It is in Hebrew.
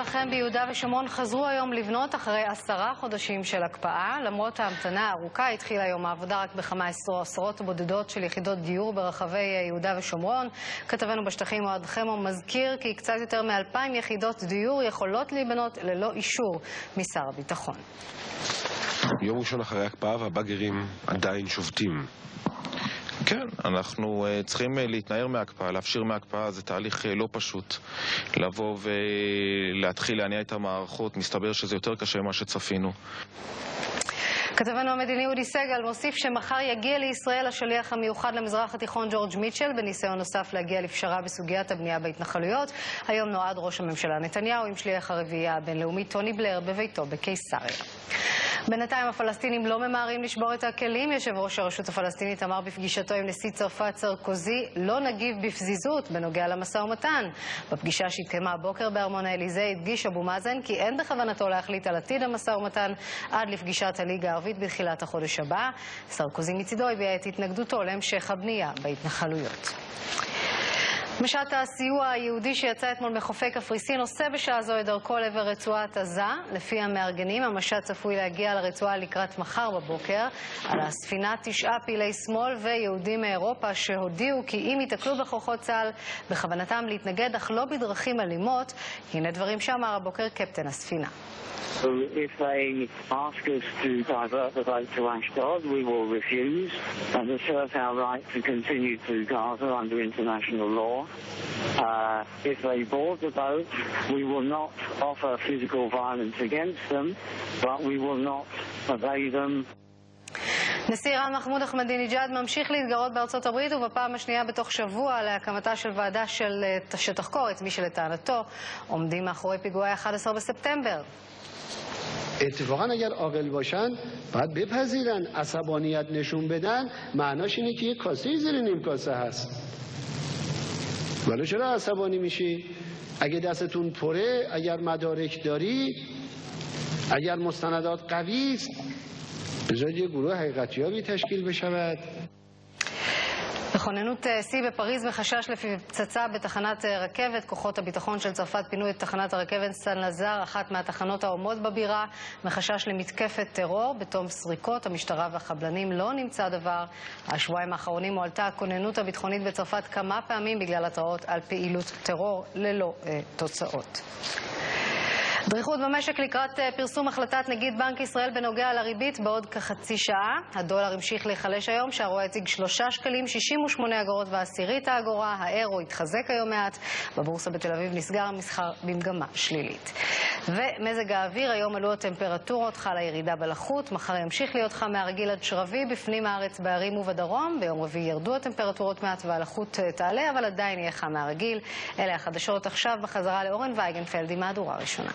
שלכם ביהודה ושומרון חזרו היום לבנות אחרי 10 חודשים של הקפאה. למרות ההמתנה הארוכה, התחילה היום העבודה רק בכמה עשרות בודדות של יחידות דיור ברחבי יהודה ושומרון. כתבנו בשטחים אוהד חמו מזכיר כי קצת יותר מ-2,000 יחידות דיור יכולות להיבנות ללא אישור משר הביטחון. יום ראשון אחרי הקפאה והבאגרים עדיין שובתים. כן, אנחנו צריכים להתנער מההקפאה, להפשיר מההקפאה, זה תהליך לא פשוט. לבוא ולהתחיל להניע את המערכות, מסתבר שזה יותר קשה ממה שצפינו. כתבנו המדיני אודי סגל מוסיף שמחר יגיע לישראל השליח המיוחד למזרח התיכון ג'ורג' מיטשל בניסיון נוסף להגיע לפשרה בסוגיית הבנייה בהתנחלויות. היום נועד ראש הממשלה נתניהו עם שליח הרביעייה הבינלאומית טוני בלר בביתו בקיסריה. בינתיים הפלסטינים לא ממהרים לשבור את הכלים. יושב ראש הרשות הפלסטינית אמר בפגישתו עם נשיא צרפת סרקוזי לא נגיב בפזיזות בנוגע למשא ומתן. בפגישה שהתקיימה הבוקר בארמון האליזה הדגיש אבו מאזן כי אין בכוונתו להחליט על עתיד המשא ומתן עד לפגישת הליגה הערבית בתחילת החודש הבא. סרקוזי מצידו הביע את התנגדותו להמשך הבנייה בהתנחלויות. משט הסיוע היהודי שיצא אתמול מחופי קפריסין עושה בשעה זו את דרכו לעבר רצועת עזה. לפי המארגנים, המשט צפוי להגיע לרצועה לקראת מחר בבוקר. על הספינה 9 פעילי שמאל ויהודים מאירופה שהודיעו כי אם ייתקלו בכוחות צה"ל בכוונתם להתנגד אך לא בדרכים אלימות. הנה דברים שאמר הבוקר קפטן הספינה. If they ask us to divert the boat to Ashdod, we will refuse and assert our right to continue to Gaza under international law. If they board the boat, we will not offer physical violence against them, but we will not obey them. נשיא איראן מחמוד אחמדינג'אד ממשיך להתגרות בארצות הברית ובפעם השנייה בתוך שבוע להקמתה של ועדה שתחקור את מי שלטענתו עומדים מאחורי פיגועי 11 בספטמבר. اتفاقا اگر عاقل باشن باید بپذیرن عصبانیت نشون بدن معناش اینه که یک کاسه زیر نیم کاسه هست ولی چرا عصبانی میشی اگه دستتون پره اگر مدارک داری اگر مستندات قوی است بذارید یه گروه حقیقتیابی تشکیل بشود. בכוננות שיא בפריז מחשש לפצצה בתחנת רכבת. כוחות הביטחון של צרפת פינו את תחנת הרכבת סן לזר, אחת מהתחנות העומות בבירה, מחשש למתקפת טרור. בתום סריקות המשטרה והחבלנים לא נמצא דבר. השבועיים האחרונים הועלתה הכוננות הביטחונית בצרפת כמה פעמים בגלל התראות על פעילות טרור ללא תוצאות. דריכות במשק לקראת פרסום החלטת נגיד בנק ישראל בנוגע לריבית בעוד כחצי שעה. הדולר המשיך להיחלש היום, שהרוע הציג 3 שקלים 68 אגורות ועשירית האגורה. האירו התחזק היום מעט. בבורסה בתל אביב נסגר המסחר במגמה שלילית. ומזג האוויר, היום עלו הטמפרטורות, חלה ירידה בלחות. מחר ימשיך להיות חם מהרגיל עד שרבי בפנים הארץ בערים ובדרום. ביום רביעי ירדו הטמפרטורות מעט והלחות תעלה, אבל עדיין יהיה חם מהרגיל. אלה החדשות. עכשיו בחזרה לאורן וייגנפלד עם מהדורה ראשונה.